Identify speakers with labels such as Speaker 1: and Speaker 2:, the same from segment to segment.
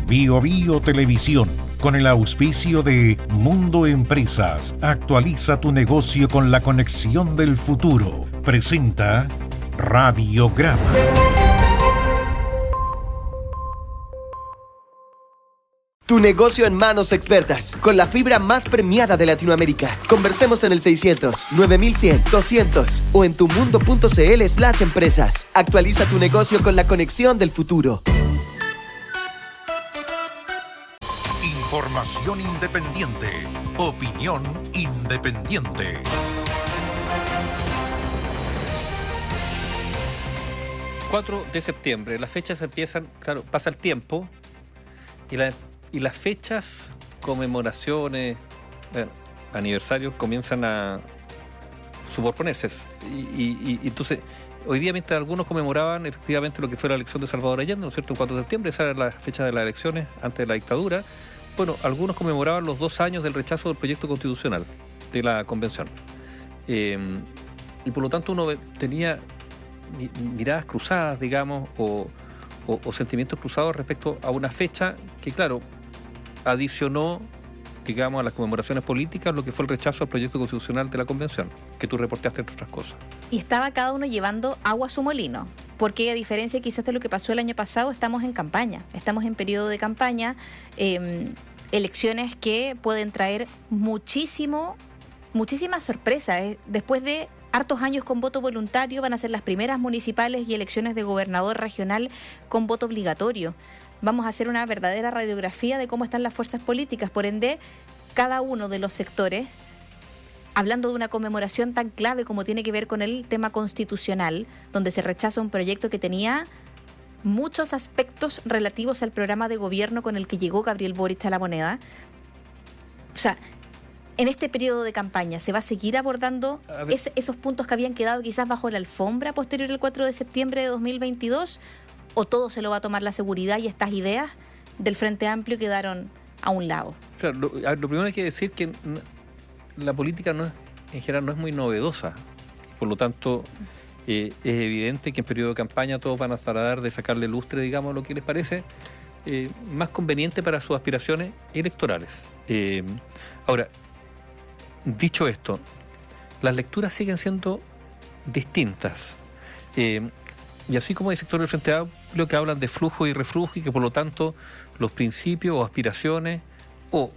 Speaker 1: Bio Bio Televisión, con el auspicio de Mundo Empresas, actualiza tu negocio con la conexión del futuro. Presenta Radiograma.
Speaker 2: Tu negocio en manos expertas, con la fibra más premiada de Latinoamérica. Conversemos en el 600-9100-200 o en tumundo.cl/empresas. Actualiza tu negocio con la conexión del futuro.
Speaker 1: Información independiente. Opinión independiente.
Speaker 3: ...4 de septiembre, las fechas empiezan, claro, pasa el tiempo y las fechas, conmemoraciones, aniversarios comienzan a superponerse. Y entonces, hoy día mientras algunos conmemoraban efectivamente lo que fue la elección de Salvador Allende, ¿no es cierto?, el 4 de septiembre, esa era la fecha de las elecciones antes de la dictadura. Bueno, algunos conmemoraban los 2 años del rechazo del proyecto constitucional de la Convención. Y por lo tanto uno tenía miradas cruzadas, digamos, o sentimientos cruzados respecto a una fecha que, claro, adicionó, digamos, a las conmemoraciones políticas lo que fue el rechazo al proyecto constitucional de la Convención, que tú reportaste entre otras cosas.
Speaker 4: Y estaba cada uno llevando agua a su molino, porque a diferencia quizás de lo que pasó el año pasado, estamos en campaña, estamos en periodo de campaña, elecciones que pueden traer muchísimas sorpresas. Después de hartos años con voto voluntario, van a ser las primeras municipales y elecciones de gobernador regional con voto obligatorio. Vamos a hacer una verdadera radiografía de cómo están las fuerzas políticas. Por ende, cada uno de los sectores, hablando de una conmemoración tan clave como tiene que ver con el tema constitucional, donde se rechaza un proyecto que tenía muchos aspectos relativos al programa de gobierno con el que llegó Gabriel Boric a la moneda. O sea, en este periodo de campaña, ¿se va a seguir abordando esos puntos que habían quedado quizás bajo la alfombra posterior al 4 de septiembre de 2022? ¿O todo se lo va a tomar la seguridad y estas ideas del Frente Amplio quedaron a un lado?
Speaker 3: Claro, lo primero hay que decir que la política en general no es muy novedosa. Por lo tanto, es evidente que en periodo de campaña todos van a tratar de sacarle lustre, digamos, a lo que les parece más conveniente para sus aspiraciones electorales. Ahora, dicho esto, las lecturas siguen siendo distintas. Y así como hay sectores del Frente Amplio que hablan de flujo y reflujo y que por lo tanto los principios o aspiraciones o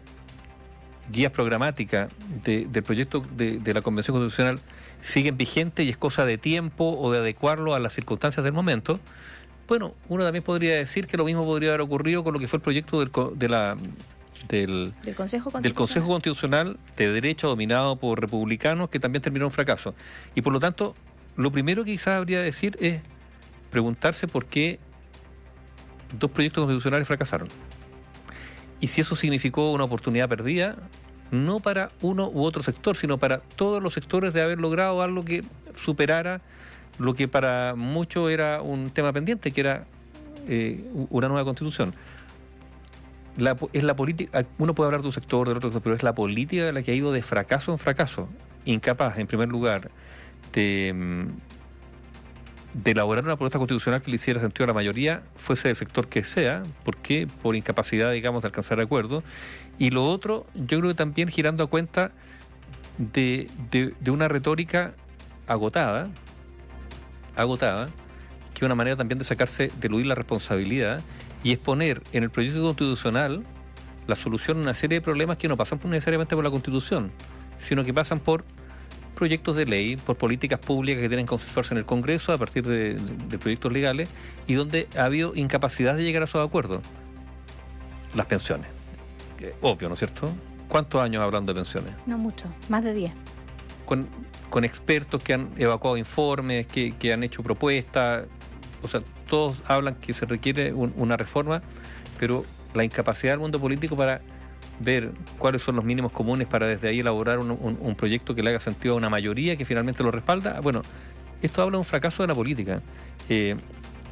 Speaker 3: guías programáticas del proyecto de la Convención Constitucional siguen vigentes y es cosa de tiempo o de adecuarlo a las circunstancias del momento, bueno, uno también podría decir que lo mismo podría haber ocurrido con lo que fue el proyecto del Consejo Constitucional de Derecho dominado por republicanos, que también terminó en fracaso. Y por lo tanto, lo primero que quizás habría que decir es preguntarse por qué 2 proyectos constitucionales fracasaron. Y si eso significó una oportunidad perdida, no para uno u otro sector, sino para todos los sectores de haber logrado algo que superara lo que para muchos era un tema pendiente, que era una nueva constitución. Es la política, uno puede hablar de un sector, del otro sector, pero es la política la que ha ido de fracaso en fracaso, incapaz, en primer lugar, de elaborar una propuesta constitucional que le hiciera sentido a la mayoría, fuese del sector que sea. ¿Por qué? Por incapacidad, digamos, de alcanzar acuerdo. Y lo otro, yo creo que también girando a cuenta de una retórica agotada, que es una manera también de eludir la responsabilidad, y es poner en el proyecto constitucional la solución a una serie de problemas que no pasan necesariamente por la Constitución, sino que pasan por proyectos de ley, por políticas públicas que tienen que consensuarse en el Congreso a partir de proyectos legales, y donde ha habido incapacidad de llegar a esos acuerdos. Las pensiones. Obvio, ¿no es cierto? ¿Cuántos años hablando de pensiones?
Speaker 4: No mucho, más de 10.
Speaker 3: Con expertos que han evacuado informes, que han hecho propuestas. O sea, todos hablan que se requiere una reforma, pero la incapacidad del mundo político para ver cuáles son los mínimos comunes para desde ahí elaborar un proyecto que le haga sentido a una mayoría que finalmente lo respalda. Bueno, esto habla de un fracaso de la política, y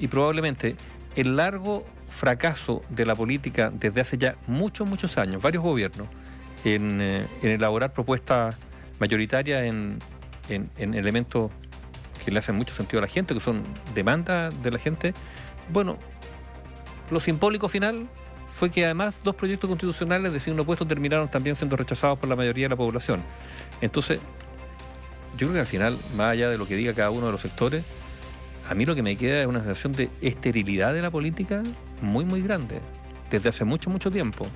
Speaker 3: probablemente el largo fracaso de la política desde hace ya muchos años, varios gobiernos, en elaborar propuestas mayoritarias en elementos que le hacen mucho sentido a la gente, que son demandas de la gente. Bueno, lo simbólico final fue que además 2 proyectos constitucionales de signo opuesto terminaron también siendo rechazados por la mayoría de la población. Entonces, yo creo que al final, más allá de lo que diga cada uno de los sectores, a mí lo que me queda es una sensación de esterilidad de la política muy, muy grande, desde hace mucho, mucho tiempo,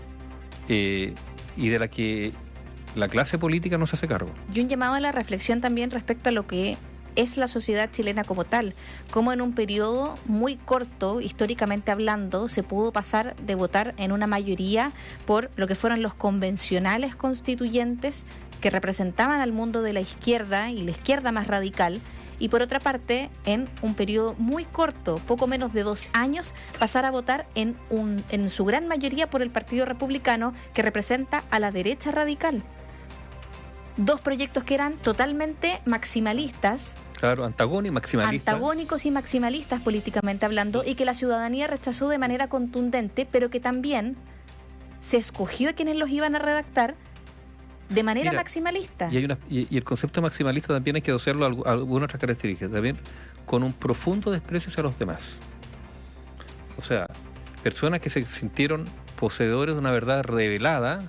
Speaker 3: y de la que la clase política no se hace cargo.
Speaker 4: Y un llamado a la reflexión también respecto a lo que es la sociedad chilena como tal, como en un periodo muy corto, históricamente hablando, se pudo pasar de votar en una mayoría por lo que fueron los convencionales constituyentes que representaban al mundo de la izquierda y la izquierda más radical, y por otra parte, en un periodo muy corto, poco menos de 2 años, pasar a votar en su gran mayoría por el Partido Republicano, que representa a la derecha radical. 2 proyectos que eran totalmente maximalistas.
Speaker 3: Claro,
Speaker 4: Antagónicos y maximalistas políticamente hablando, y que la ciudadanía rechazó de manera contundente, pero que también se escogió a quienes los iban a redactar de manera maximalista.
Speaker 3: Y el concepto maximalista también hay que asociarlo a algunas otras características, también con un profundo desprecio hacia los demás. O sea, personas que se sintieron poseedores de una verdad revelada,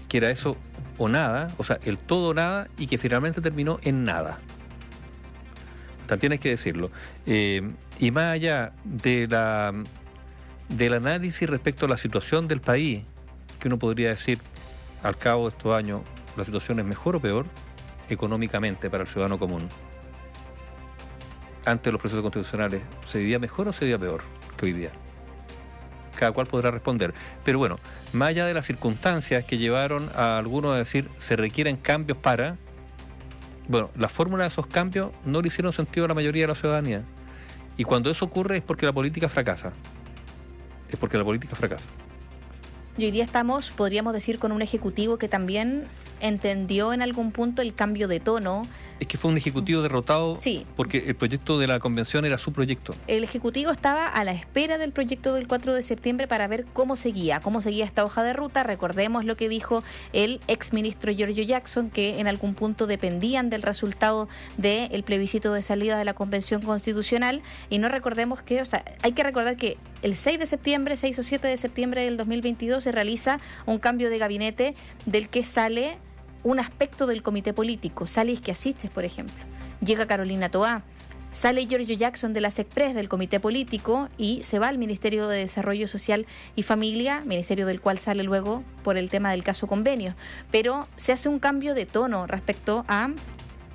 Speaker 3: que era eso o nada, o sea, el todo o nada, y que finalmente terminó en nada. También hay que decirlo. Y más allá del análisis respecto a la situación del país, que uno podría decir, al cabo de estos años, la situación es mejor o peor económicamente para el ciudadano común. Antes de los procesos constitucionales, ¿se vivía mejor o se vivía peor que hoy día? Cada cual podrá responder. Pero bueno, más allá de las circunstancias que llevaron a algunos a decir se requieren cambios para... Bueno, la fórmula de esos cambios no le hicieron sentido a la mayoría de la ciudadanía. Y cuando eso ocurre es porque la política fracasa.
Speaker 4: Y hoy día estamos, podríamos decir, con un ejecutivo que también entendió en algún punto el cambio de tono.
Speaker 3: Es que fue un ejecutivo derrotado,
Speaker 4: sí,
Speaker 3: porque el proyecto de la convención era su proyecto.
Speaker 4: El ejecutivo estaba a la espera del proyecto del 4 de septiembre para ver cómo seguía esta hoja de ruta. Recordemos lo que dijo el exministro Giorgio Jackson, que en algún punto dependían del resultado del plebiscito de salida de la Convención Constitucional, y no recordemos que, o sea, hay que recordar que el 6 o 7 de septiembre del 2022 se realiza un cambio de gabinete del que sale un aspecto del comité político. Sale Isquiasiches, por ejemplo. Llega Carolina Toá. Sale Giorgio Jackson de la SECPRES, del comité político, y se va al Ministerio de Desarrollo Social y Familia, ministerio del cual sale luego por el tema del caso convenio. Pero se hace un cambio de tono respecto a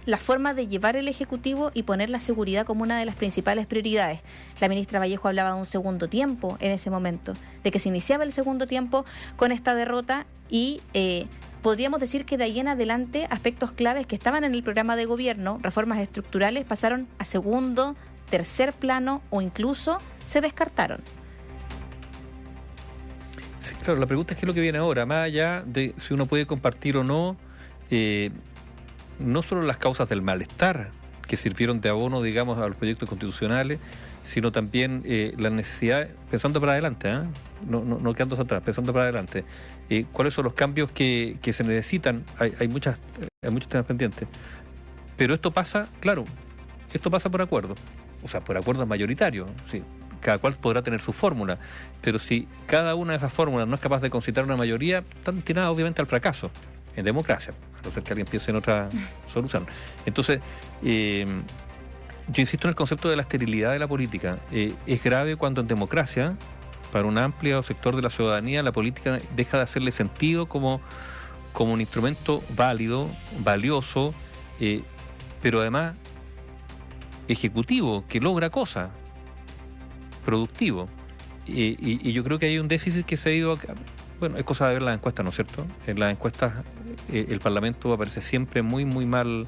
Speaker 4: la forma de llevar el Ejecutivo y poner la seguridad como una de las principales prioridades. La ministra Vallejo hablaba de un segundo tiempo en ese momento, de que se iniciaba el segundo tiempo con esta derrota, y podríamos decir que de ahí en adelante aspectos claves que estaban en el programa de gobierno, reformas estructurales, pasaron a segundo, tercer plano o incluso se descartaron.
Speaker 3: Sí, claro, la pregunta es qué es lo que viene ahora, más allá de si uno puede compartir o no, no solo las causas del malestar que sirvieron de abono, digamos, a los proyectos constitucionales, sino también la necesidad, pensando para adelante, no quedándose atrás, pensando para adelante, cuáles son los cambios que se necesitan. Hay muchos temas pendientes, pero esto pasa por acuerdo, o sea, por acuerdos mayoritarios, sí. Cada cual podrá tener su fórmula, pero si cada una de esas fórmulas no es capaz de concitar una mayoría, están destinadas obviamente al fracaso en democracia, a no ser que alguien piense en otra solución. Entonces, yo insisto en el concepto de la esterilidad de la política. Es grave cuando en democracia, para un amplio sector de la ciudadanía, la política deja de hacerle sentido como un instrumento válido, valioso, pero además ejecutivo, que logra cosas, productivo. Y yo creo que hay un déficit que se ha ido... Bueno, es cosa de ver las encuestas, ¿no es cierto? En las encuestas el Parlamento aparece siempre muy, muy mal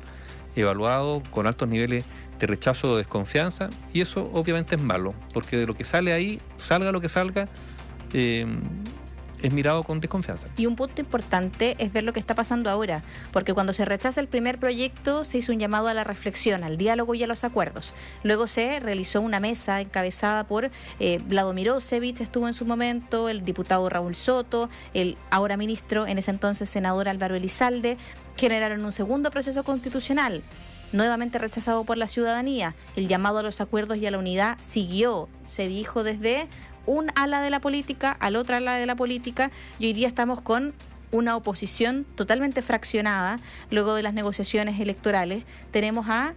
Speaker 3: evaluado, con altos niveles de rechazo o desconfianza, y eso obviamente es malo, porque de lo que sale ahí, salga lo que salga, es mirado con desconfianza.
Speaker 4: Y un punto importante es ver lo que está pasando ahora, porque cuando se rechaza el primer proyecto se hizo un llamado a la reflexión, al diálogo y a los acuerdos. Luego se realizó una mesa encabezada por Vlado Mirosevic, estuvo en su momento, el diputado Raúl Soto, el ahora ministro, en ese entonces senador Álvaro Elizalde, generaron un segundo proceso constitucional, nuevamente rechazado por la ciudadanía. El llamado a los acuerdos y a la unidad siguió. Se dijo desde un ala de la política al otro ala de la política, y hoy día estamos con una oposición totalmente fraccionada. Luego de las negociaciones electorales tenemos a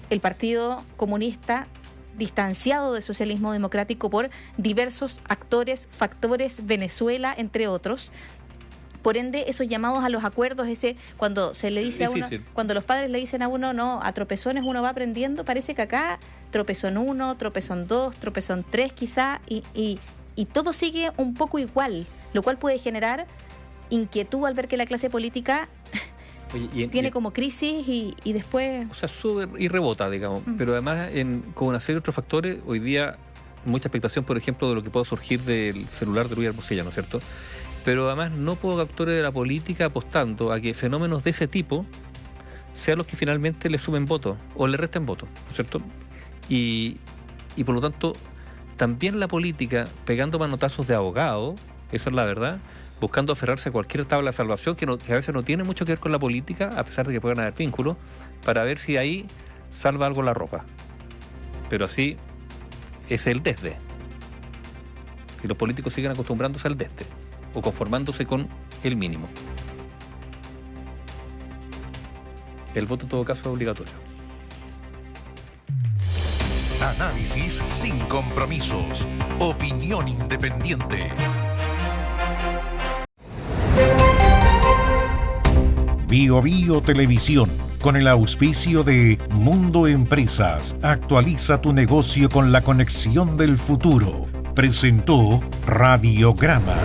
Speaker 4: el Partido Comunista distanciado del socialismo democrático por diversos actores, factores, Venezuela, entre otros. Por ende, esos llamados a los acuerdos, cuando se le dice a uno, cuando los padres le dicen a uno, no, a tropezones uno va aprendiendo, parece que acá tropezón 1, tropezón 2, tropezón 3 quizá, y todo sigue un poco igual, lo cual puede generar inquietud al ver que la clase política tiene como crisis y después...
Speaker 3: O sea, sube y rebota, digamos. Pero además, con una serie de otros factores, hoy día mucha expectación, por ejemplo, de lo que pueda surgir del celular de Luis Hermosilla, ¿no es cierto? Pero además no pocos actores de la política apostando a que fenómenos de ese tipo sean los que finalmente le sumen votos o le resten votos, ¿no es cierto? Y por lo tanto, también la política pegando manotazos de abogado, esa es la verdad, buscando aferrarse a cualquier tabla de salvación que a veces no tiene mucho que ver con la política, a pesar de que puedan haber vínculos, para ver si ahí salva algo la ropa. Pero así es el desde. Y los políticos siguen acostumbrándose al desde, o conformándose con el mínimo. El voto en todo caso es obligatorio.
Speaker 1: Análisis sin compromisos. Opinión independiente. Bio Bio Televisión, con el auspicio de Mundo Empresas, actualiza tu negocio con la conexión del futuro. Presentó Radiograma.